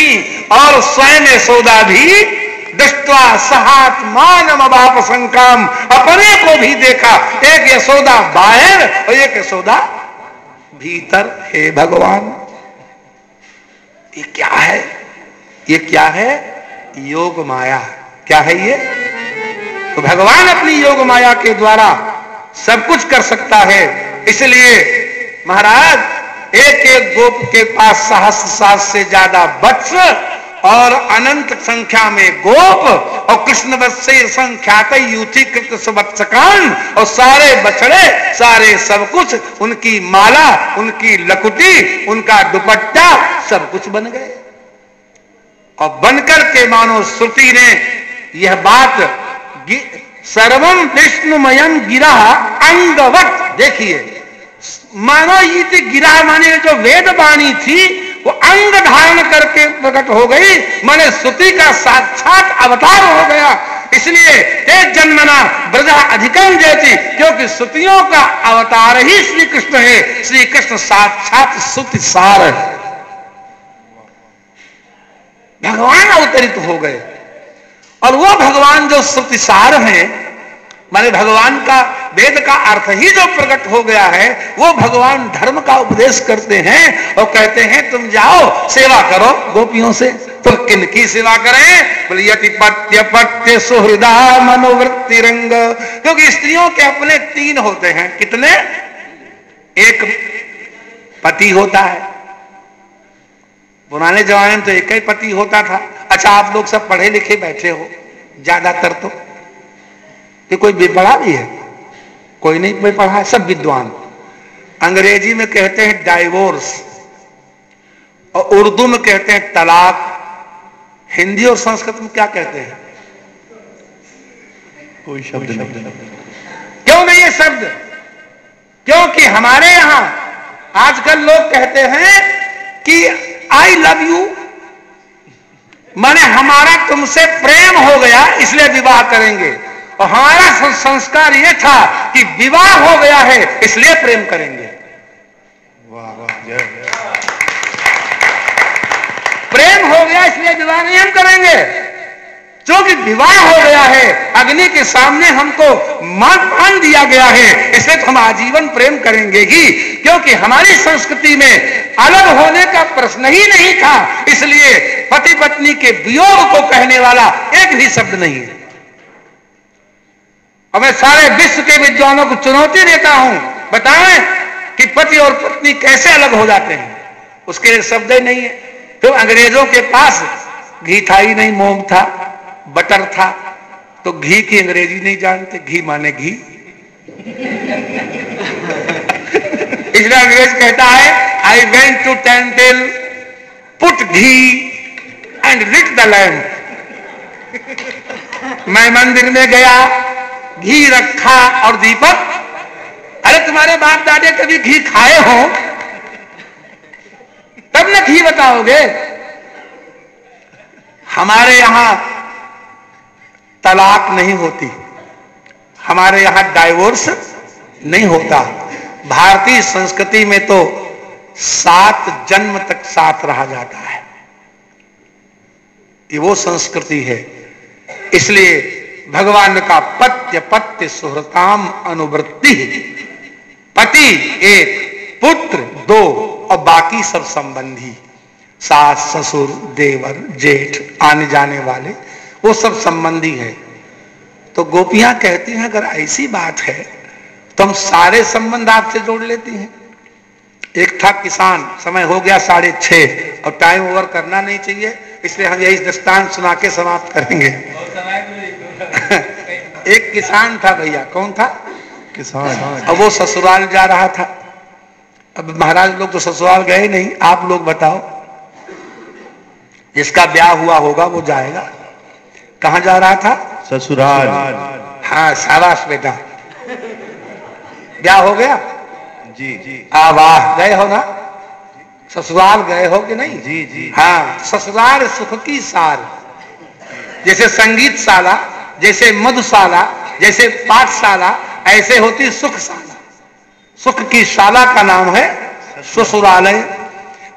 थी और स्वयं यशोदा भी दृष्टवा सहात मानम बाप संकाम, अपने को भी देखा, एक यशोदा बाहर और एक यशोदा भीतर। हे भगवान, ये क्या है? ये क्या है? योग माया। क्या है ये? तो भगवान अपनी योग माया के द्वारा सब कुछ कर सकता है। इसलिए महाराज एक एक गोप के पास सहस्र सात से ज्यादा वत्स और अनंत संख्या में गोप और कृष्ण वत्स्य संख्यात यूथी कृत सुवत्सकान और सारे बछड़े, सारे सब कुछ, उनकी माला, उनकी लकुटी, उनका दुपट्टा, सब कुछ बन गए। और बनकर के मानो श्रुति ने यह बात सर्वम विष्णुमयम गिरा अंगवत, देखिए मानो ये गिरा माने जो वेद वाणी थी वो अंग धारण करके प्रकट हो गई, माने श्रुति का साक्षात अवतार हो गया। इसलिए एक जन्मना ब्रजा अधिकम जयति, क्योंकि श्रुतियों का अवतार ही श्री कृष्ण है। श्री कृष्ण साक्षात श्रुति सार है, भगवान अवतरित हो गए। और वो भगवान जो श्रुतिसार हैं, माने भगवान का वेद का अर्थ ही जो प्रकट हो गया है, वो भगवान धर्म का उपदेश करते हैं और कहते हैं तुम जाओ सेवा करो गोपियों से। तो किनकी सेवा करें? बोले यति पत्य पत्य सुहृदा मनोवृत्ति रंग, क्योंकि स्त्रियों के अपने तीन होते हैं। कितने? एक पति होता है, पुराने जमाने में तो एक ही पति होता था। अच्छा, आप लोग सब पढ़े लिखे बैठे हो ज्यादातर, तो कि कोई बेपढ़ा भी है? कोई नहीं बेपढ़ा है, सब विद्वान। अंग्रेजी में कहते हैं डाइवोर्स और उर्दू में कहते हैं तलाक। हिंदी और संस्कृत में क्या कहते हैं? कोई शब्द नहीं। क्यों नहीं ये शब्द? क्योंकि हमारे यहां आजकल लोग कहते हैं कि आई लव यू, माने हमारा तुमसे प्रेम हो गया इसलिए विवाह करेंगे। और हमारा संस्कार यह था कि विवाह हो गया है इसलिए प्रेम करेंगे। वाह वाह, प्रेम हो गया इसलिए विवाह नहीं हम करेंगे, क्योंकि विवाह हो गया है, अग्नि के सामने हमको मान दिया गया है, इसलिए तो हम आजीवन प्रेम करेंगे ही। क्योंकि हमारी संस्कृति में अलग होने का प्रश्न ही नहीं था, इसलिए पति पत्नी के वियोग को कहने वाला एक भी शब्द नहीं है। और मैं सारे विश्व के विद्वानों को चुनौती देता हूं, बताएं कि पति और पत्नी कैसे अलग हो जाते हैं, उसके लिए शब्द ही नहीं है। तो अंग्रेजों के पास घी था ही नहीं, मोम था, बटर था, तो घी की अंग्रेजी नहीं जानते। घी माने घी। इसलिए अंग्रेज कहता है I went to temple, put ghee and lit the lamp. मैं मंदिर में गया, घी रखा और दीपक। अरे तुम्हारे बाप दादे कभी घी खाए हो तब न घी बताओगे। हमारे यहां तलाक नहीं होती, हमारे यहां डाइवोर्स नहीं होता। भारतीय संस्कृति में तो 7 जन्म तक साथ रहा जाता है, ये वो संस्कृति है। इसलिए भगवान का पत्य पत्य सुहृताम अनुवृत्ति, पति 1, पुत्र 2 और बाकी सब संबंधी, सास ससुर देवर जेठ आने जाने वाले, वो सब संबंधी है। तो गोपियां कहती हैं अगर ऐसी बात है तो हम सारे संबंध आपसे जोड़ लेती हैं। एक था किसान, समय हो गया 6:30 और टाइम ओवर करना नहीं चाहिए, इसलिए हम यही दृष्टांत सुना के समाप्त करेंगे। एक किसान था भैया, कौन था? किसान। अब वो ससुराल जा रहा था। अब महाराज लोग तो ससुराल गए नहीं, आप लोग बताओ, जिसका ब्याह हुआ होगा वो जाएगा। कहां जा रहा था? ससुराल। हाँ शाबाश बेटा, ब्याह हो गया? जी जी। वाह, गए हो ना? ससुराल गए हो कि नहीं? जी जी। हाँ, ससुराल सुख की सार, जैसे संगीत शाला, जैसे मधुशाला, जैसे पाठशाला, ऐसे होती सुखशाला। सुख की शाला का नाम है ससुरालय।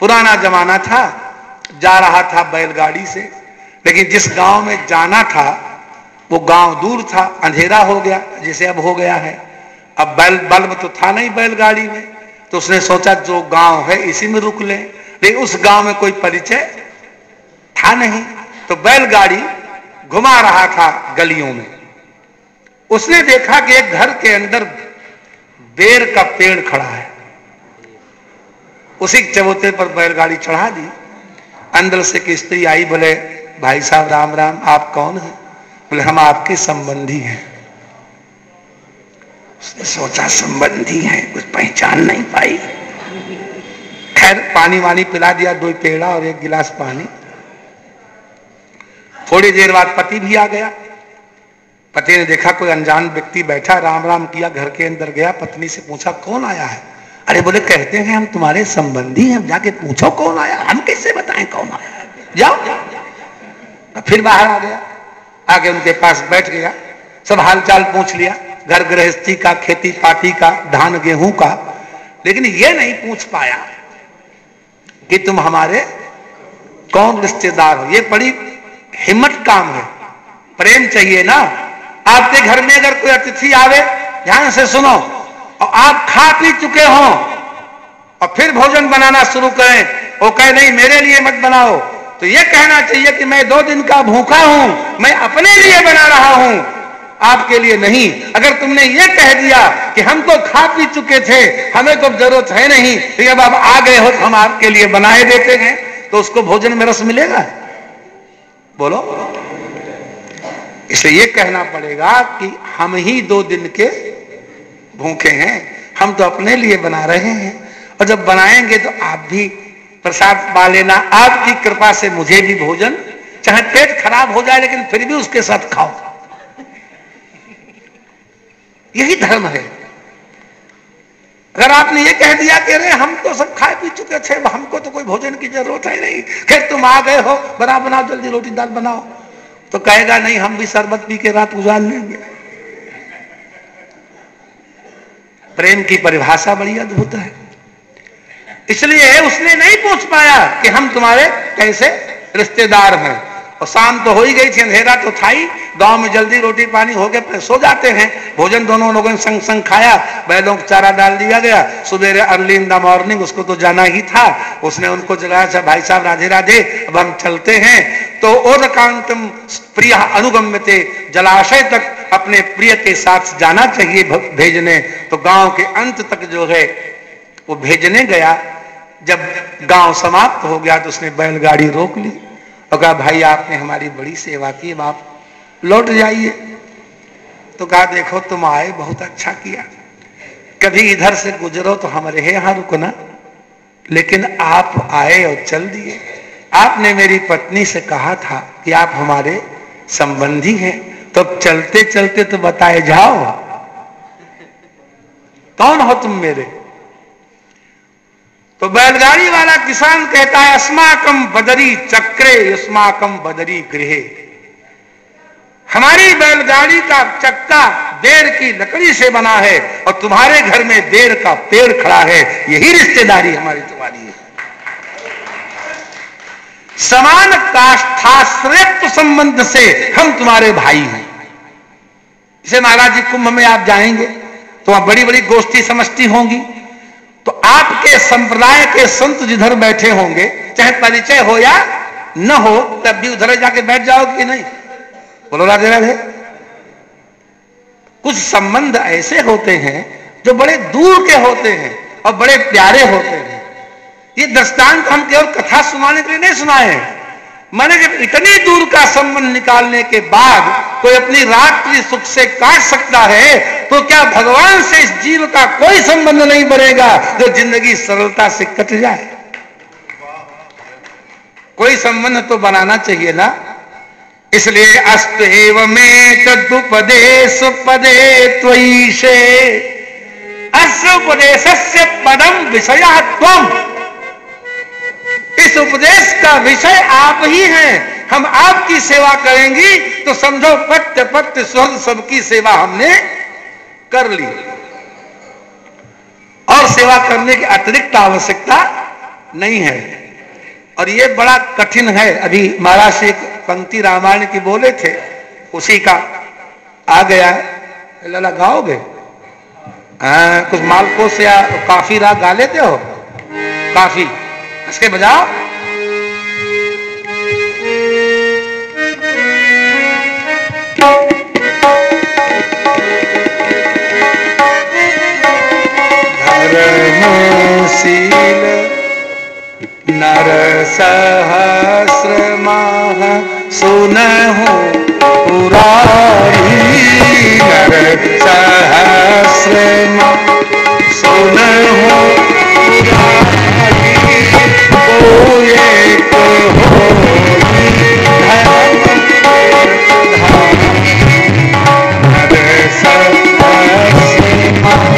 पुराना जमाना था, जा रहा था बैलगाड़ी से, लेकिन जिस गांव में जाना था वो गांव दूर था, अंधेरा हो गया जैसे अब हो गया है। अब बल्ब तो था नहीं बैलगाड़ी में, तो उसने सोचा जो गांव है इसी में रुक ले, लेकिन उस गांव में कोई परिचय था नहीं, तो बैलगाड़ी घुमा रहा था गलियों में। उसने देखा कि एक घर के अंदर बेर का पेड़ खड़ा है, उसी चबूतरे पर बैलगाड़ी चढ़ा दी। अंदर से एक स्त्री आई, बोले भाई साहब राम राम, आप कौन हैं? बोले हम आपके संबंधी हैं। उसने सोचा संबंधी हैं, कुछ पहचान नहीं पाई। खैर पानी वानी पिला दिया, 2 पेड़ा और 1 गिलास पानी। थोड़ी देर बाद पति भी आ गया। पति ने देखा कोई अनजान व्यक्ति बैठा, राम राम किया, घर के अंदर गया, पत्नी से पूछा कौन आया है? अरे बोले कहते हैं हम तुम्हारे संबंधी हैं, जाके पूछो कौन आया। हम कैसे बताएं कौन आया है, जाओ। फिर बाहर आ गया, आगे उनके पास बैठ गया, सब हालचाल पूछ लिया, घर गृहस्थी का, खेती पाती का, धान गेहूं का, लेकिन ये नहीं पूछ पाया कि तुम हमारे कौन रिश्तेदार हो। ये बड़ी हिम्मत काम है, प्रेम चाहिए ना। आपके घर में अगर कोई अतिथि आवे, ध्यान से सुनो, और आप खा पी चुके हो और फिर भोजन बनाना शुरू करें, वो कहे नहीं मेरे लिए मत बनाओ, तो ये कहना चाहिए कि मैं 2 दिन का भूखा हूं, मैं अपने लिए बना रहा हूं, आपके लिए नहीं। अगर तुमने ये कह दिया कि हम तो खा पी चुके थे, हमें तो जरूरत है नहीं, तो अब आप आ गए हो तो हम आपके लिए बनाए देते हैं, तो उसको भोजन में रस मिलेगा? बोलो। इसलिए ये कहना पड़ेगा कि हम ही 2 दिन के भूखे हैं, हम तो अपने लिए बना रहे हैं, और जब बनाएंगे तो आप भी प्रसाद पा लेना। आपकी कृपा से मुझे भी भोजन, चाहे पेट खराब हो जाए लेकिन फिर भी उसके साथ खाओ। यही धर्म है। अगर आपने ये कह दिया कि अरे हम तो सब खा पी चुके थे, हमको तो कोई भोजन की जरूरत है नहीं, फिर तुम आ गए हो, बनाओ जल्दी रोटी दाल बनाओ, तो कहेगा नहीं हम भी शरबत पी के रात गुजार लेंगे। प्रेम की परिभाषा बड़ी अद्भुत है। इसलिए उसने नहीं पूछ पाया कि हम तुम्हारे कैसे रिश्तेदार हैं। और शाम तो हो ही गई थी, अंधेरा तो था ही, गांव में जल्दी रोटी पानी हो गया, सो जाते हैं। भोजन दोनों लोगों ने संग संग खाया, बैलों को चारा डाल दिया गया। सुबह अर्ली इन द मॉर्निंग उसको तो जाना ही था, उसने उनको जगाया, अच्छा भाई साहब राधे राधे, अब हम चलते हैं। तो ओदकांतम प्रिय अनुगम्यते, जलाशय तक अपने प्रिय के साथ जाना चाहिए भेजने। तो गांव के अंत तक जो है वो भेजने गया। जब गांव समाप्त हो गया तो उसने बैलगाड़ी रोक ली और कहा भाई आपने हमारी बड़ी सेवा की, अब आप लौट जाइए। तो कहा देखो तुम आए बहुत अच्छा किया, कभी इधर से गुजरो तो हमारे यहाँ रुकना, लेकिन आप आए और चल दिए। आपने मेरी पत्नी से कहा था कि आप हमारे संबंधी हैं, तो चलते चलते तो बताए जाओ कौन हो तुम मेरे। तो बैलगाड़ी वाला किसान कहता है अस्माकम बदरी चक्रे युष्माकम बदरी गृहे, हमारी बैलगाड़ी का चक्का बेर की लकड़ी से बना है और तुम्हारे घर में बेर का पेड़ खड़ा है, यही रिश्तेदारी हमारी तुम्हारी है। समान काष्ठाश्रयत्व संबंध से हम तुम्हारे भाई हैं। इसे महाराज जी कुंभ में आप जाएंगे तो वहां बड़ी बड़ी गोष्ठी समष्टि होंगी, तो आपके संप्रदाय के संत जिधर बैठे होंगे, चाहे परिचय हो या न हो, तब भी उधर जाके बैठ जाओगे कि नहीं? बोलो राधे राधे। कुछ संबंध ऐसे होते हैं जो बड़े दूर के होते हैं और बड़े प्यारे होते हैं। ये दृष्टांत हम केवल कथा सुनाने के लिए नहीं सुनाए हैं। मैंने जब इतनी दूर का संबंध निकालने के बाद कोई अपनी रात्रि सुख से काट सकता है, तो क्या भगवान से इस जीव का कोई संबंध नहीं बनेगा जो जिंदगी सरलता से कट जाए? कोई संबंध तो बनाना चाहिए ना। इसलिए अस्तएव में तदुपदेश पदे त्वयीशे अस्य उपदेशस्य पदम विषयत्वम, इस उपदेश का विषय आप ही हैं। हम आपकी सेवा करेंगी तो समझो पत्य पत्य स्वर्ग सबकी सेवा हमने कर ली, और सेवा करने की अतिरिक्त आवश्यकता नहीं है। और ये बड़ा कठिन है। अभी महाराज से एक पंक्ति रामायण की बोले थे, उसी का आ गया। लला गाओगे? कुछ मालकोस या काफी राग गा लेते हो? काफी इसके बजाओ। धर्मशील नर सहस्र माह सुनहु पुरारी, नर सहस्र माह सुनहु पुरारी, को एक होई धर्म धारी, नर सहस्र माह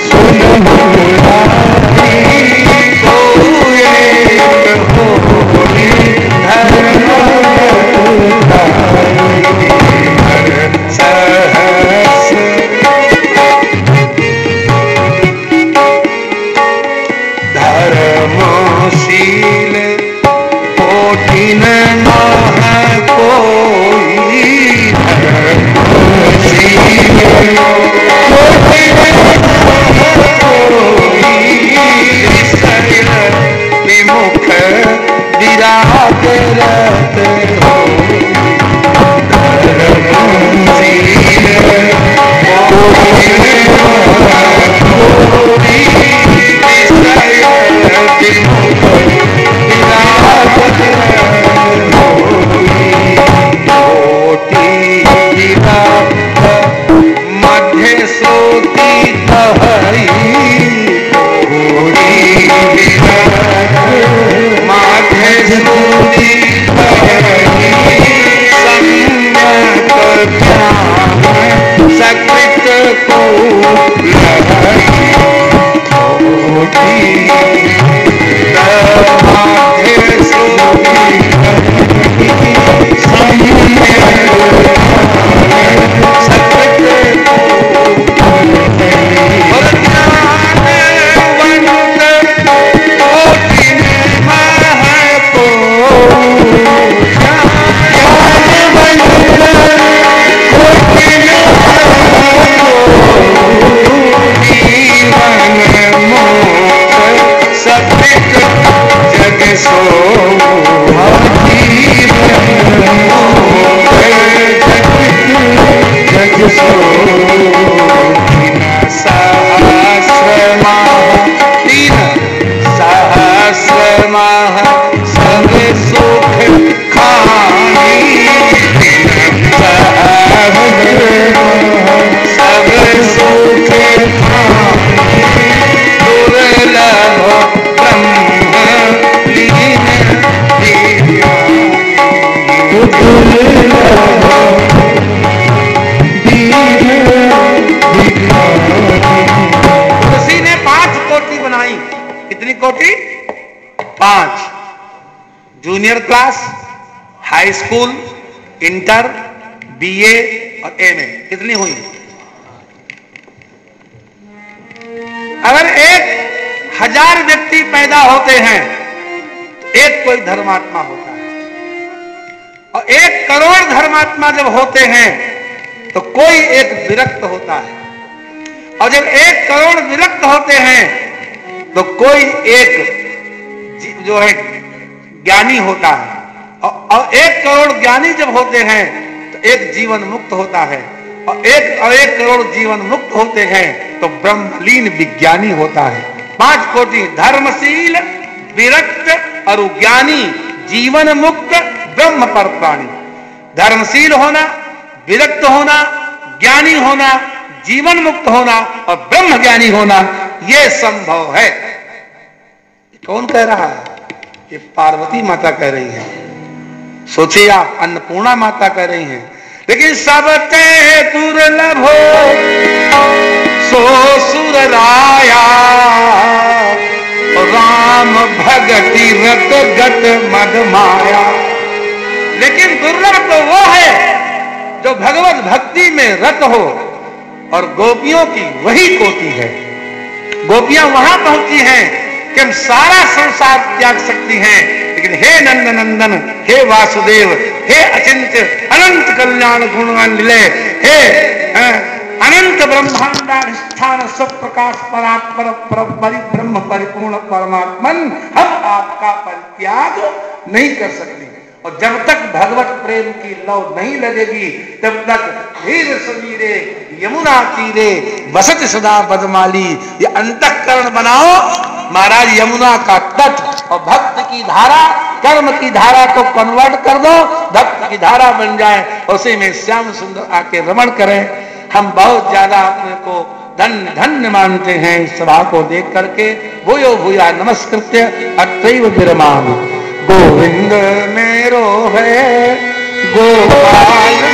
सुनहु पुरारी, धर्मशील कोटिन मह कोई, धर्मशील विमुख विराग रत हो, धर्मशील मध्य श्रोती कहई, मध्य श्रोती कहई, सम्यक ज्ञान सकृत को लहई, मध्य श्रोती कोटि 5, junior class, high school, inter, BA और एमए कितनी हुई? अगर 1000 व्यक्ति पैदा होते हैं तो एक कोई धर्मात्मा होता है, और 1 करोड़ धर्मात्मा जब होते हैं तो कोई एक विरक्त होता है, और जब 1 करोड़ विरक्त होते हैं तो कोई एक जो है ज्ञानी होता है, और 1 करोड़ ज्ञानी जब होते हैं तो एक जीवन मुक्त होता है, और 1 करोड़ जीवन मुक्त होते हैं तो ब्रह्मलीन विज्ञानी होता है। 5 कोटि धर्मशील, विरक्त और ज्ञानी, जीवन मुक्त, ब्रह्म पर प्राणी। धर्मशील होना, विरक्त होना, ज्ञानी होना, जीवन मुक्त होना और ब्रह्म ज्ञानी होना, यह संभव है। कौन कह रहा है? ये पार्वती माता कह रही है। सोचिए आप, अन्नपूर्णा माता कह रही हैं। लेकिन सबते दुर्लभ हो सो सुर राया, राम भगति रत गत मद माया। लेकिन दुर्लभ तो वो है जो भगवत भक्ति में रत हो, और गोपियों की वही कोटि है। गोपियां वहां पहुंची हैं कि हम सारा संसार त्याग सकती हैं, लेकिन हे नंद नंदन, हे वासुदेव, हे अचिंत्य अनंत कल्याण गुणवान निलय, हे अनंत ब्रह्मांडाधिष्ठान स्वप्रकाश परात्पर ब्रह्म परिपूर्ण परमात्मन, हम आपका परित्याग नहीं कर सकते। और जब तक भगवत प्रेम की लौ नहीं लगेगी, तब तक धीर समीरे यमुना तीरे बसत सदा बदमाली, ये अंतःकरण बनाओ महाराज यमुना का तट, और भक्त की धारा, कर्म की धारा को कन्वर्ट कर दो, भक्त की धारा बन जाए, उसी में श्याम सुंदर आके रमण करें। हम बहुत ज्यादा अपने को धन्य धन्य मानते हैं इस सभा को देख करके। भूयो भूया नमस्कृत्य अत्रैव विरमामि। गोविंद मेरो है गोपाल